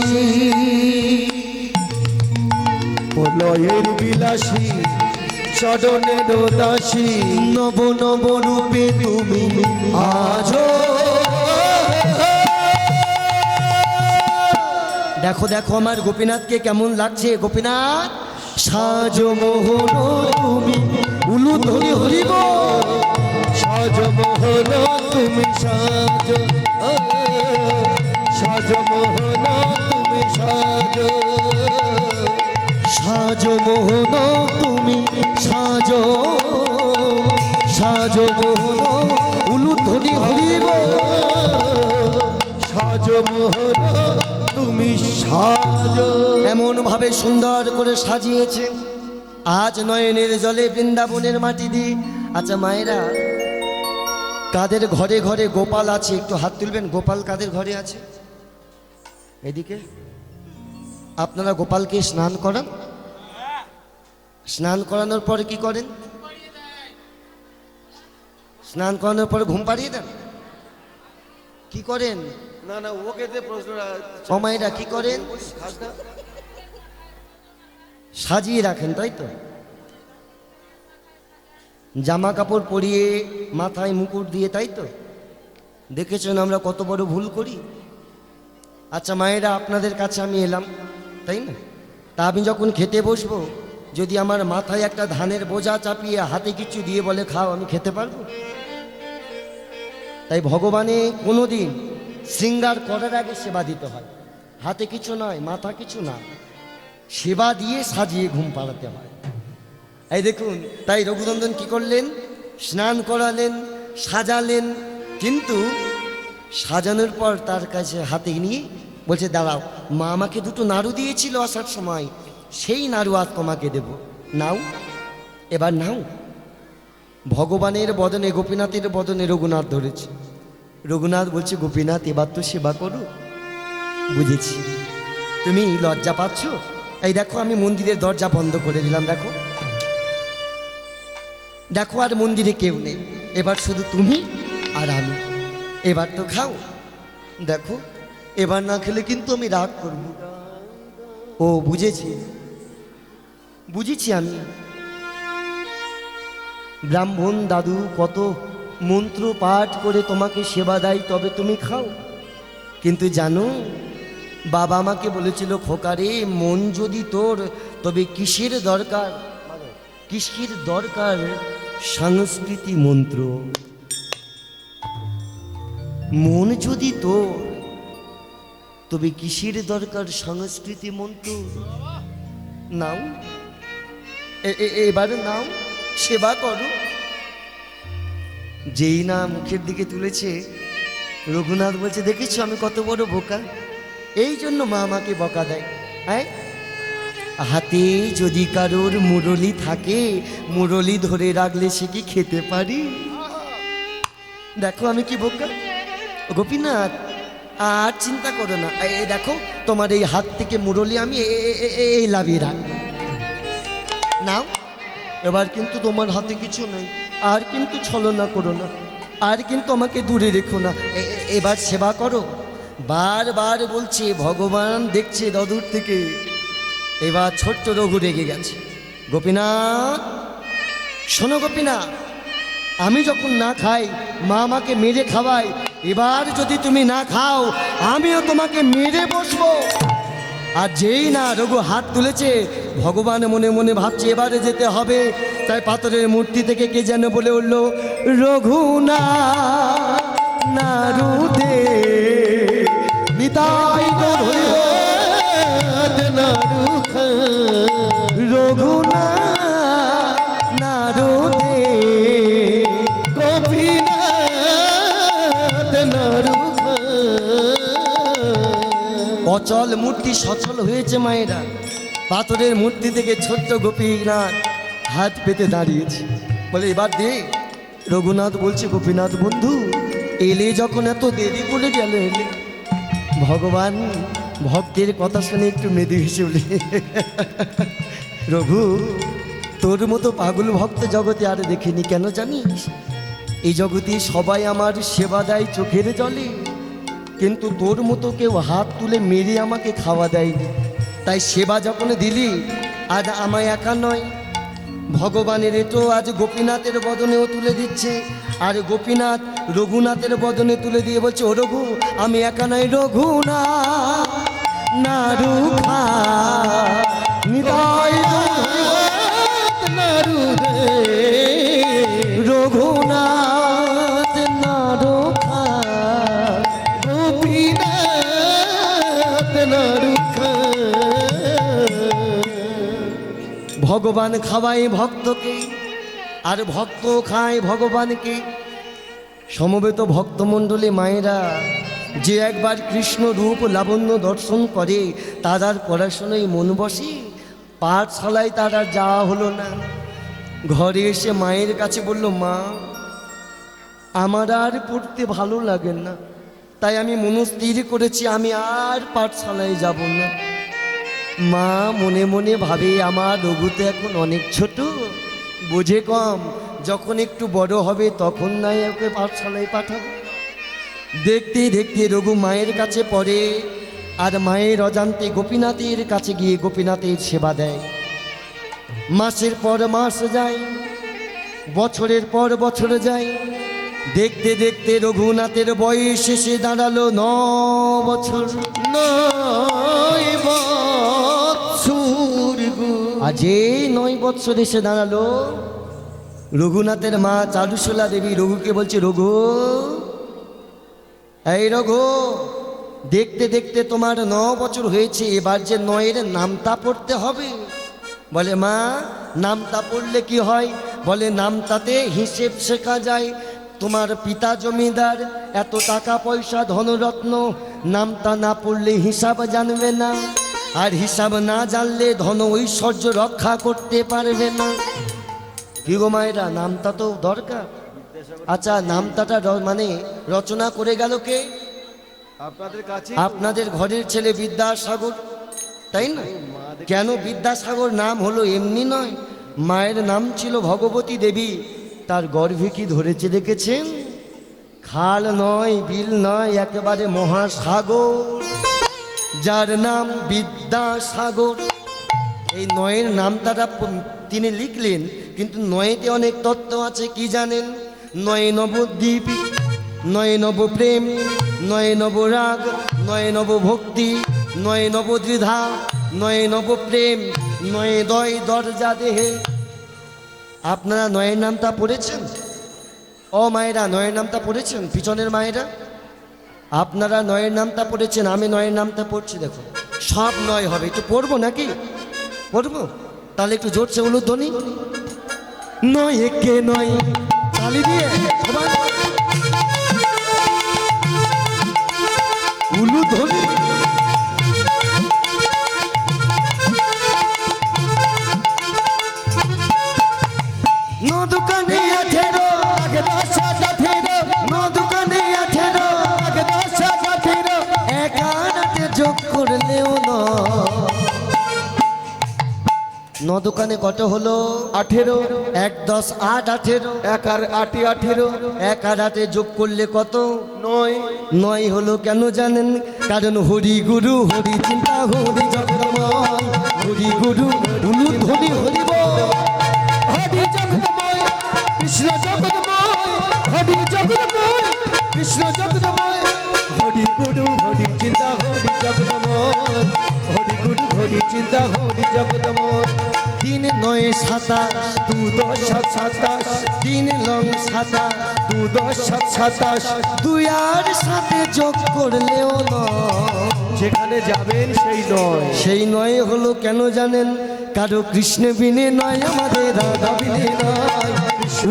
লয়ের বিলাসী চরণের দাসী নব নব রূপে তুমি আজ দেখো দেখো আমার গোপীনাথকে কেমন লাগছে গোপীনাথ সাজো মোহন তুমি উলুধ্বনি হরিব সাজ মোহন তুমি সাজ সাজ মোহন তুমি সাজ সাজো মোহন তুমি সাজো সাজো মোহন উলুধ্বনি হরিব সাজ মোহন তুমি সাজ এমন ভাবে সুন্দর করে সাজিয়েছে আজ নয়নের জলে বৃন্দাবনের মাটি দিয়ে আচ্ছা মায়েরা কাদের ঘরে ঘরে গোপাল আছে একটু হাত তুলবেন গোপাল কাদের ঘরে আছে এদিকে আপনারা গোপালকে স্নান করান স্নান করানোর পরে কি করেন স্নান করানোর পরে ঘুম পাড়িয়ে দেন কি করেন না না ওকে যে প্রশ্ন অমায়েরা কি করেন সাজিয়ে রাখেন তাই তো জামা কাপড় পরিয়ে মাথায় মুকুট দিয়ে তাই তো দেখেছেন আমরা কত বড় ভুল করি আচ্ছা মায়েরা আপনাদের কাছে আমি এলাম তাই না তা আমি যখন খেতে বসবো যদি আমার মাথায় একটা ধানের বোঝা চাপিয়ে হাতে কিছু দিয়ে বলে খাও আমি খেতে পারবো তাই ভগবানে কোনোদিন শৃঙ্গার করার আগে সেবা দিতে হয় হাতে কিছু নয় মাথা কিছু না সেবা দিয়ে সাজিয়ে ঘুম পাড়াতে হয় এই দেখুন তাই রঘুনন্দন কি করলেন স্নান করালেন সাজালেন কিন্তু সাজানোর পর তার কাছে হাতে নিয়ে বলছে দাঁড়াও মা আমাকে দুটো নাড়ু দিয়েছিল আসার সময় সেই নাড়ু আজ তোমাকে দেব নাও এবার নাও ভগবানের বদনে গোপীনাথের বদনে রঘুনাথ ধরেছে রঘুনাথ বলছে গোপীনাথ এবার তো সেবা করো বুঝেছি তুমি লজ্জা পাচ্ছ এই দেখো আমি মন্দিরের দরজা বন্ধ করে দিলাম দেখো দেখো আর মন্দিরে কেউ নেই এবার শুধু তুমি আর আমি এবার তো খাও দেখো এবার না খেলে কিন্তু আমি রাগ করব ও বুঝেছি বুঝেছি আমি ব্রাহ্মণ দাদু কত মন্ত্র পাঠ করে তোমাকে সেবা দেয় তবে তুমি খাও কিন্তু জানো বাবা আমাকে বলেছিল খোকারে মন যদি তোর তবে কিসের দরকার কিসের দরকার সংস্কৃতি মন্ত্র মন যদি তোর তবে কিসের দরকার সংস্কৃতি মন্ত্র নাও এবারে নাও, সেবা করো। যেই না মুখের দিকে তুলেছে, রঘুনাথ বলছে, দেখেছো আমি কত বড় বোকা, এই জন্য মা আমাকে বকা দেয়। হ্যাঁ, হাতে যদি কারোর মুরলি থাকে, মুরলি ধরে রাখলে সে কি খেতে পারি? দেখো আমি কি বোকা। গোপীনাথ, আর চিন্তা করো না, এই দেখো তোমার এই হাত থেকে মুরলি আমি এই লাভিয়ে রাখ নাও। এবার কিন্তু তোমার হাতে কিছু নেই, আর কিন্তু ছলনা করো না, আর কিন্তু আমাকে দূরে রেখো না, এবার সেবা করো। বারবার বলছে, ভগবান দেখছে দূর থেকে। এবার ছোট্ট রঘু রেগে গেছে। গোপীনাথ শোনো গোপীনাথ, আমি যখন না খাই মা আমাকে মেরে খাওয়ায়, এবার যদি তুমি না খাও আমিও তোমাকে মেরে বসবো। আর যেই না রঘু হাত তুলেছে, ভগবান মনে মনে ভাবছে এবারে যেতে হবে। তাই পাথরের মূর্তি থেকে কে যেন বলে উঠল, রঘুনাথ নারুদে নিতাই রঘুনাথ নারুদে গোপীনাথ নারুদে। অচল মূর্তি সচল হয়েছে মায়েরা। পাথরের মূর্তি থেকে ছোট্ট গোপীনাথ হাত পেতে দাঁড়িয়েছে, বলে এবার দে। রঘুনাথ বলছে, গোপীনাথ বন্ধু এলে যখন এত দেরি করে গেলে। ভগবান ভক্তের কথা শুনে একটু মেদে হেসে বলে, রঘু তোর মতো পাগল ভক্ত জগতে আর দেখিনি, কেন জানিস? এই জগতে সবাই আমার সেবা দেয় চোখের জলে, কিন্তু তোর মতো কেউ হাত তুলে মেরে আমাকে খাওয়া দেয়নি। তাই সেবা যখন দিলি, আজ আমায় একা নয়, ভগবানের এটো আজ গোপীনাথের বদনেও তুলে দিচ্ছে। আর গোপীনাথ রঘুনাথের বদনে তুলে দিয়ে বলছে, ও রঘু আমি একা নয়, রঘুনাথ নারুখা নিতাই নারুদে রঘুনাথ নারুখা গোপীনাথ নারুখা। ভগবান খাওয়ায় ভক্তকে, আর ভক্ত খায় ভগবানকে। সমবেত ভক্তমণ্ডলী মায়েরা, যে একবার কৃষ্ণ রূপ লাবণ্য দর্শন করে তার আর পড়াশোনায় মন বসে? পাঠশালায় তার আর যাওয়া হলো না। ঘরে এসে মায়ের কাছে বলল, মা আমার আর পড়তে ভালো লাগে না, তাই আমি মনস্থির করেছি আমি আর পাঠশালায় যাব না। মা মনে মনে ভাবে, আমার রঘু তো এখন অনেক ছোট, বোঝে কম, যখন একটু বড় হবে তখন নাই ওকে পাঠশালায় পাঠাবো। দেখতে দেখতে রঘু মায়ের কাছে পড়ে, আর মায়ের অজান্তে গোপীনাথের কাছে গিয়ে গোপীনাথের সেবা দেয়। মাসের পর মাস যায়, বছরের পর বছর যায়। দেখতে দেখতে রঘুনাথের বয়স এসে দাঁড়ালো 9 বছর। 9 বছর আজ এই 9 বছর এসে দাঁড়ালো। রঘুনাথের মা চারুশলা দেবী রঘুকে বলছে, রঘু এই রঘু, দেখতে দেখতে তোমার 9 বছর হয়েছে, এবার যে 9-এর নামতা পড়তে হবে। বলে, মা নামতা পড়লে কি হয়? বলে, নামতাতে হিসেব শেখা যায়। তোমার পিতা জমিদার, এত টাকা পয়সা ধনরত্ন, নামতা না পড়লে হিসাব জানবে না, আর হিসাব না জানলে ধন ঐশ্বর্য রক্ষা করতে পারবে না। কি গো মায়েরা, নামতা তো দরকার। আচ্ছা, নামতাটা মানে রচনা করে গেল কে? আপনাদের কাছে আপনাদের ঘরের ছেলে বিদ্যাসাগর, তাই না? কেন বিদ্যাসাগর নাম হলো এমনি নয়, মায়ের নাম ছিল ভগবতী দেবী। তার গর্ভে কি ধরেছে দেখেছেন? খাল নয়, বিল নয়, একেবারে মহাসাগর, যার নাম বিদ্যাসাগর। এই 9-এর নামটা তিনি লিখলেন, কিন্তু 9-তে অনেক তত্ত্ব আছে। কি জানেন? 9 নবদ্বীপ, 9 নবপ্রেম, 9 নবরাগ, 9 নবভক্তি, 9 নবদ্বিধা, 9 নবপ্রেম, 9 দয় দরজা দেহে। আপনারা 9-এর নামটা পড়েছেন? ও মায়েরা, 9-এর নামটা পড়েছেন? পিছনের মায়েরা আপনারা 9-এর নামটা পড়েছেন, আমি 9-এর নামটা পড়ছি। দেখো সব 9 হবে, একটু পড়বো নাকি? পড়বো? তাহলে একটু জোরছে উলুধ্বনি। নয় একে নয়, তালি দিয়ে সবাই উলুধ্বনি। ন দোকানে 18 আগে 10 18, ন দোকানে 18 আগে 10 18, একানাতে যোগ করলেও ন দোকানে কত হলো? 18, 1 10 8 18, 1 আর 8 18, এক আর হাতে যোগ করলে কত? 9। 9 হলো কেন জানেন? কারণ হরি গুরু হরি চিন্তা হরি জগৎময়, হরি গুরু উলুধ্বনি হরি বল। হরি জগৎময় কৃষ্ণ জগৎময়, হরি জগৎময় কৃষ্ণ জগৎময়, হরি গুরু হরি চিন্তা হরি জগৎময়, হরি গুরু হরি চিন্তা হরি জগৎময়। 3 9 27, 2 10 27, 3 লং 27, 2 10 27, 2 আর 7 যোগ করলেও যেখানে যাবেন সেই নয়। সেই 9 হলো কেন জানেন? কারো কৃষ্ণ বিনে নয়, আমাদের রাধা বিনে নয়,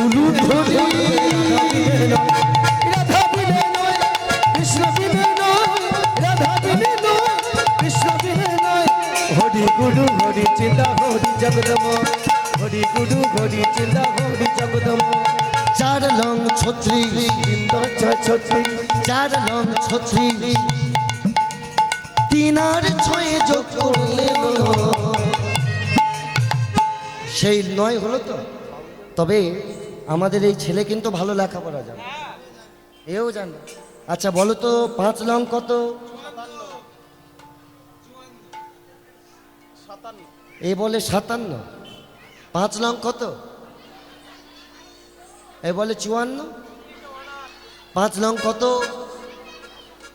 উলুধ্বনি। রাধা বিনে নয়, কৃষ্ণ বিনে নয়, রাধা বিনে নয়, কৃষ্ণ বিনে নয়। হরি গুরু হরি চিন্তা হরি জগৎময়, হরি গুরু হরি চিন্তা হরি জগৎময়। 4 লং 36, 3 10 36, 4 লং 36, 3 আর 6 যোগ করলে সেই 9 হলো তো। তবে আমাদের এই ছেলে কিন্তু ভালো লেখাপড়া জানে, এও জানে। আচ্ছা বলো তো 5 লং কত? এ বলে 57। 5 লং কত? এ বলে 54। 5 লং কত?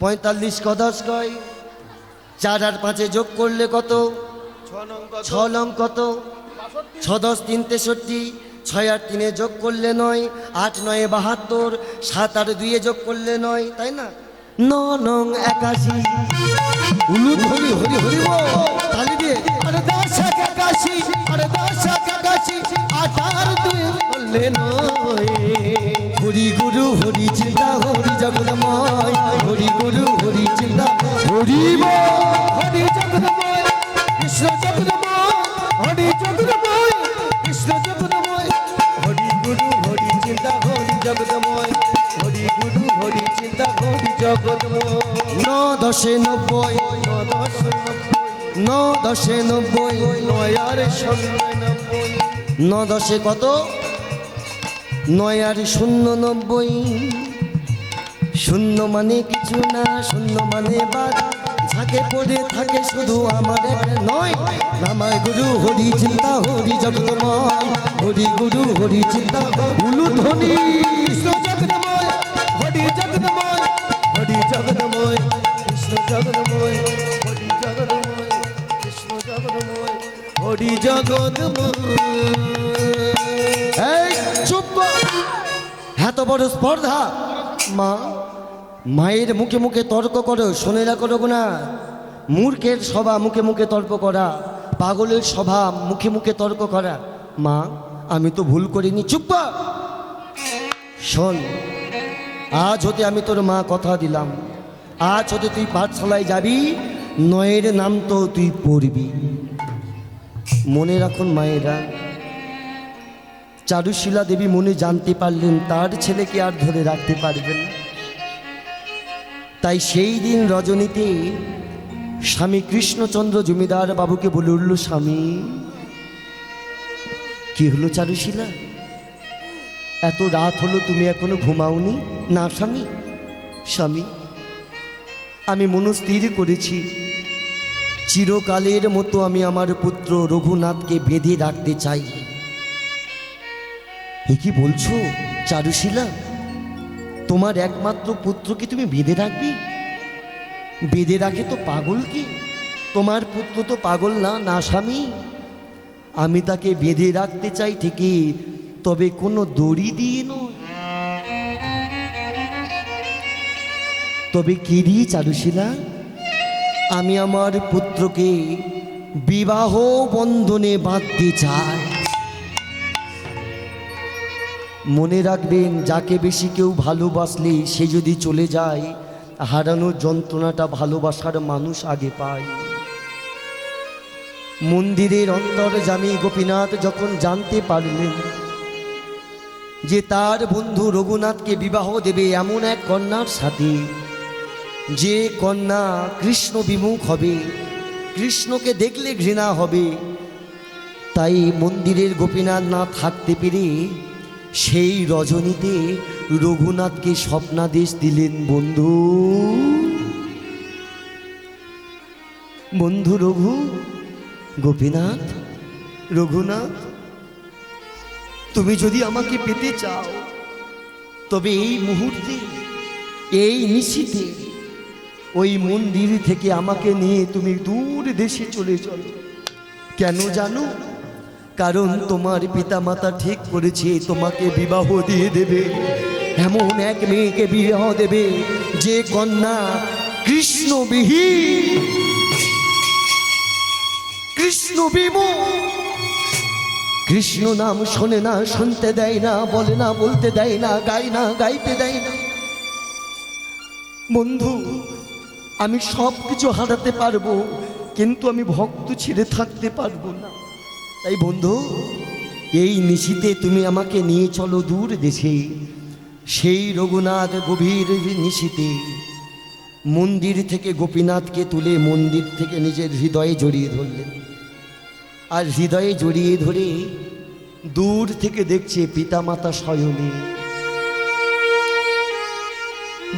45 ক 10 কয়? 4 আর 5 যোগ করলে কত? 6 লং কত? 6 10 3 63, 6 আর 3 যোগ করলে 9, 8 9 72, 7 আর 2 যোগ করলে 9, তাই না? 9 নং 81, উলুধ্বনি হরি হরি বল, তালি দিয়ে। আরে 10 81, আরে 10 81, 8 আর 2 করলে নয়। হরি গুরু হরি চিন্তা হরি জগৎময়, হরি গুরু হরি চিন্তা হরি বল। হরি জগৎময় কৃষ্ণ জগৎময়, হরি জগৎময় কৃষ্ণ জগৎময়, হরি গুরু হরি চিন্তা হরি জগৎময়, হরি গুরু হরি চিন্তা হরি জগৎময়। 9 10 90, 9 10 90, 9 আর 99, 9 10 কত? 9 আর 0 90, 0 মানে কিছু না, 0 মানে বাদ, ঝাঁকে পড়ে থাকে শুধু আমার এক নয়। রামায় গুরু হরি চিন্তা হরি জগৎময়, হরি গুরু হরি চিন্তা উলুধ্বনি। কৃষ্ণ জগৎময়, হরি জগৎময়, হরি জগৎময় কৃষ্ণ জগৎময়, হরি জগৎময় কৃষ্ণ জগৎময়, হরি জগৎময়। এই চুপ কর। এত বড় স্পর্ধা! মা, মায়ের মুখে মুখে তর্ক করো, শুনে রাখো না। মূর্খের সভা মুখে মুখে তর্ক করা, পাগলের সভা মুখে মুখে তর্ক করা। মা, আমি তো ভুল করিনি। চুপ কর। শোন, আজ হতে আমি তোর মা কথা দিলাম, আজ হতে তুই পাঠশালায় যাবি, 9 নাম তো তুই পড়বি। মনে রাখুন মায়েরা, চারুশীলা দেবী মনে জানতে পারলেন তার ছেলেকে আর ধরে রাখতে পারবেন না। তাই সেই দিন রজনীতে স্বামী কৃষ্ণচন্দ্র জমিদার বাবুকে বলে উঠল, স্বামী, কি হলো চারুশীলা? এত রাত হলো তুমি এখনো ঘুমাওনি? না স্বামী, স্বামী, আমি মনস্থির করেছি চিরকালের মতো আমি আমার পুত্র রঘুনাথকে বেঁধে রাখতে চাই। এ কি বলছো চারুশীলা? তোমার একমাত্র পুত্রকে তুমি বেঁধে রাখবি? বেঁধে রাখে তো পাগল কি? তোমার পুত্র তো পাগল না। না স্বামী, আমি তাকে বেঁধে রাখতে চাই ঠিকই, তবে কোনো দড়ি দিয়ে নয়। তবে কি দিয়ে চারুশীলা? আমি আমার পুত্রকে বিবাহ বন্ধনে বাঁধতে চায়। মনে রাখবেন, যাকে বেশি কেউ ভালোবাসলে সে যদি চলে যায়, হারানোর যন্ত্রণাটা ভালোবাসার মানুষ আগে পায়। মন্দিরের অন্তর্যামী গোপীনাথ যখন জানতে পারলেন যে তার বন্ধু রঘুনাথকে বিবাহ দেবে এমন এক কন্যার সাথে, যে কন্যা কৃষ্ণ বিমুখ হবে, কৃষ্ণকে দেখলে ঘৃণা হবে, তাই মন্দিরের গোপীনাথ না থাকতে পেরে সেই রজনীতে রঘুনাথকে স্বপ্নাদেশ দিলেন, বন্ধু বন্ধু রঘু, গোপীনাথ, রঘুনাথ, তুমি যদি আমাকে পেতে চাও তবে এই মুহূর্তে, এই নিশিতে ওই মন্দির থেকে আমাকে নিয়ে তুমি দূর দেশে চলে চলো। কেন জানো? কারণ তোমার পিতামাতা ঠিক করেছে তোমাকে বিবাহ দিয়ে দেবে, এমন এক মেয়েকে বিবাহ দেবে যে কন্যা কৃষ্ণবিহীন, কৃষ্ণ বিমুখ, কৃষ্ণ নাম শোনে না, শুনতে দেয় না, বলে না, বলতে দেয় না, গায় না, গাইতে দেয় না। বন্ধু, আমি সব কিছু হারাতে পারবো, কিন্তু আমি ভক্ত ছেড়ে থাকতে পারবো না। তাই বন্ধু, এই নিশিতে তুমি আমাকে নিয়ে চলো দূর দেশে। সেই রঘুনাথ গভীর নিশিতে মন্দির থেকে গোপীনাথকে তুলে মন্দির থেকে নিজের হৃদয়ে জড়িয়ে ধরলেন। আর হৃদয়ে জড়িয়ে ধরে দূর থেকে দেখছে পিতামাতা শয়নে।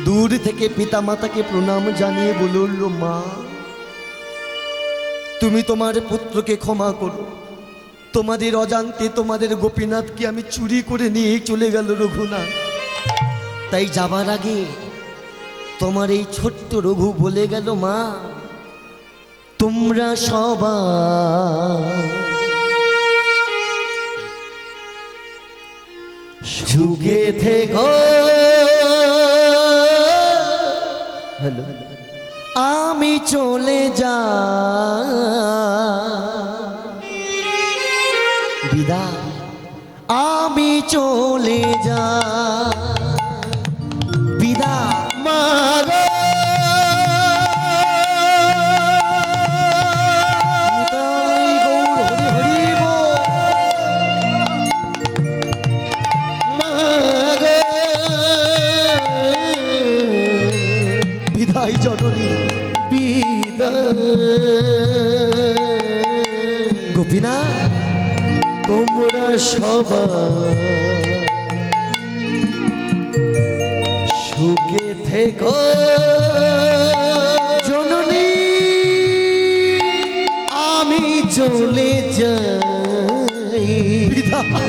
দূর থেকে পিতামাতাকে প্রণাম জানিয়ে বলল, মা, তুমি তোমার পুত্রকে ক্ষমা করো, তোমাদের অজান্তে তোমাদের গোপীনাথকে আমি চুরি করে নিয়ে চলে গেল রঘুনাথ। তাই যাবার আগে তোমার এই ছোট্ট রঘু বলে গেল, মা, তোমরা সবাই সুখে থেকো, হ্যালো, আমি চলে যাই, বিদায়, আমি চলে যাই, বিদায়, মা গো। বিদায় জননী, বিদায়। গোপীনাথ, তোমরা সবাই সুখে থেকো, জননী, আমি চলে যাই, বিদায়,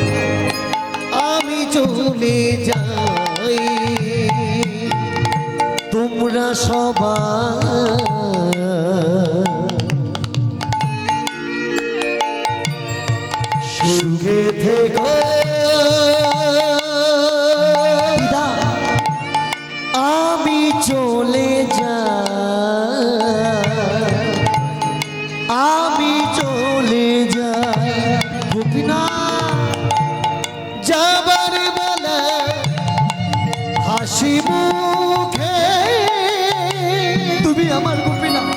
আমি চলে যাই, তোমরা সবাই সুখে থেকো, আমি চলে যাই, আমি চলে যাই। গোপীনাথ যাবার বেলা হাসি মুখে তুমি আমার গোপীনাথ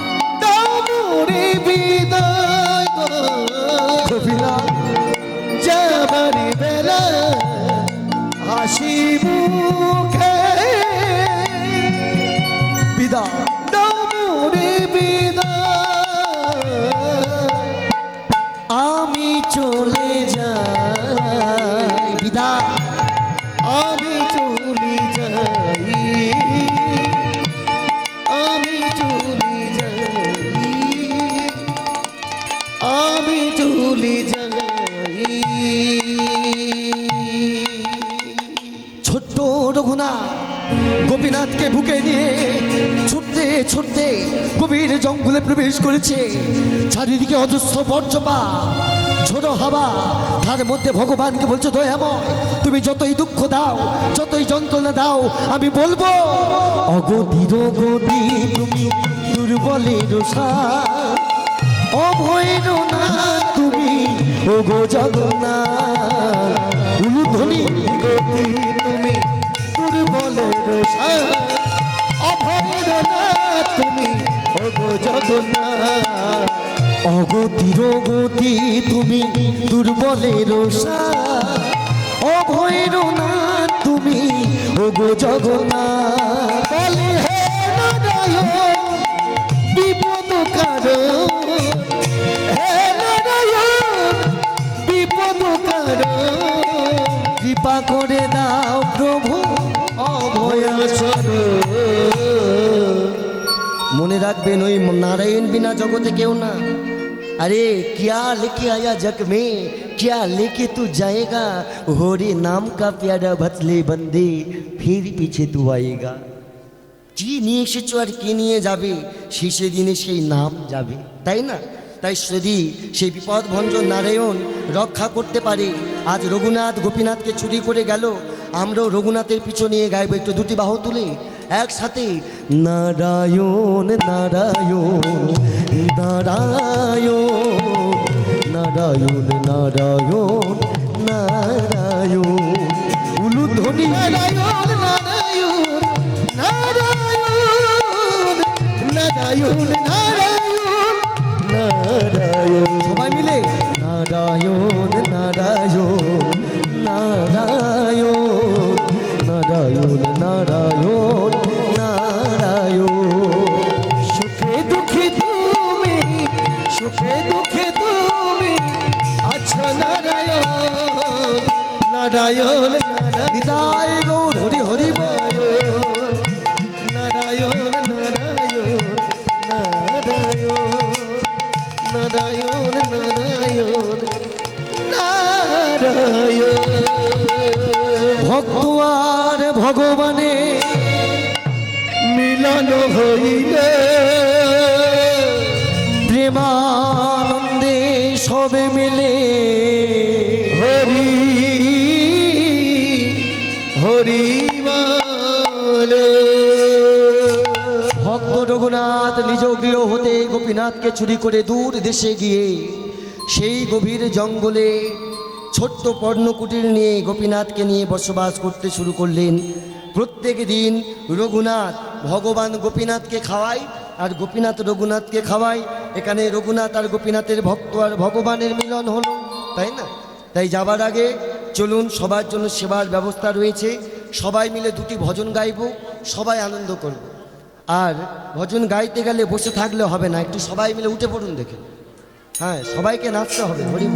দাও মোরে বিদায় গো। গোপীনাথ যাবার বেলা হাসি মুখে বিদায় দাও মোরে বিদায়, আমি চলে যাই, বিদায়, আমি চলে যাই, আমি চলে যাই, আমি চলে যাই। ছোট্ট রঘুনাথ গোপীনাথকে বুকে নিয়ে ছুটতে ছুটতে গভীর জঙ্গলে প্রবেশ করেছে। চারিদিকে অজস্র বজ্রপাত, ঝোড়ো হাওয়া, তার মধ্যে ভগবানকে বলছে, দয়াময়, তুমি যতই দুঃখ দাও, যতই যন্ত্রণা দাও, আমি বলবো অগতির গতি তুমি দুর্বলের সার, অভৈরনাথ তুমি ওগো জগন্নাথ উলুধ্বনি গতি তুমি দুর্বলের সার অভৈরনাথ তুমি ওগো জগন্নাথ অগতির গতি তুমি দুর্বলের সার অভৈরনাথ তুমি ওগো জগন্নাথ বলে হে নারায়ণ বিপদ কারণ হে নারায়ণ বিপদ কারণ কৃপা করে দাও প্রভু অভয় মনে রাখবেন ওই নারায়ণ বিনা জগতে কেউ না अरे क्या लेके आया जग में क्या लेके तू जाएगा होरे नाम का प्यारा भतले बंदे फिर पीछे तू आएगा কি নিয়ে এসেছো আর কি নিয়ে যাবে শেষে দিনে সেই নাম যাবে তাই না তাই যদি সেই বিপদ ভঞ্জন নারায়ণ রক্ষা করতে পারে আজ রঘুনাথ গোপীনাথকে চুরি করে গেল আমরাও রঘুনাথের পিছু নিয়ে গাইব একটু দুটি বাহু তুলে একসাথে নারায়ণ নারায়ণ নারায়ণ নারায়ণ নারায়ণ নারায়ণ উলুধ্বনি নারায়ণ নারায়ণ নারায়ণ নারায়ণ নারায়ণ নারায়ণ সবাই মিলে নারায়ণ নারায়ণ নারায়ণ নারায়ণ নারায়ণ নারায়ণ সুখে দুঃখে তুমি সুখে দুঃখে তুমি আচ্ছা নারায়ণ নারায়ণ নিতাই গৌর হরি হরি বল নারায়ণ নারায়ণ নারায়ণ নারায়ণ নারায়ণ নারায়ণ ভক্ত আর ভগবানে মিলন হইলে প্রেমানন্দে সবে মিলে হরি হরি বল ভক্ত রঘুনাথ নিজ গৃহ হতে গোপীনাথকে চুরি করে দূর দেশে গিয়ে সেই গভীর জঙ্গলে ছোট্ট পর্ণকুটির নিয়ে গোপীনাথকে নিয়ে বসবাস করতে শুরু করলেন প্রত্যেক দিন রঘুনাথ ভগবান গোপীনাথকে খাওয়ায় আর গোপীনাথ রঘুনাথকে খাওয়ায় এখানে রঘুনাথ আর গোপীনাথের ভক্ত আর ভগবানের মিলন হলো তাই না তাই যাবার আগে চলুন সবার জন্য সেবার ব্যবস্থা রয়েছে সবাই মিলে দুটি ভজন গাইব সবাই আনন্দ করব আর ভজন গাইতে গেলে বসে থাকলে হবে না একটু সবাই মিলে উঠে পড়ুন দেখে হ্যাঁ সবাইকে নাচতে হবে হরি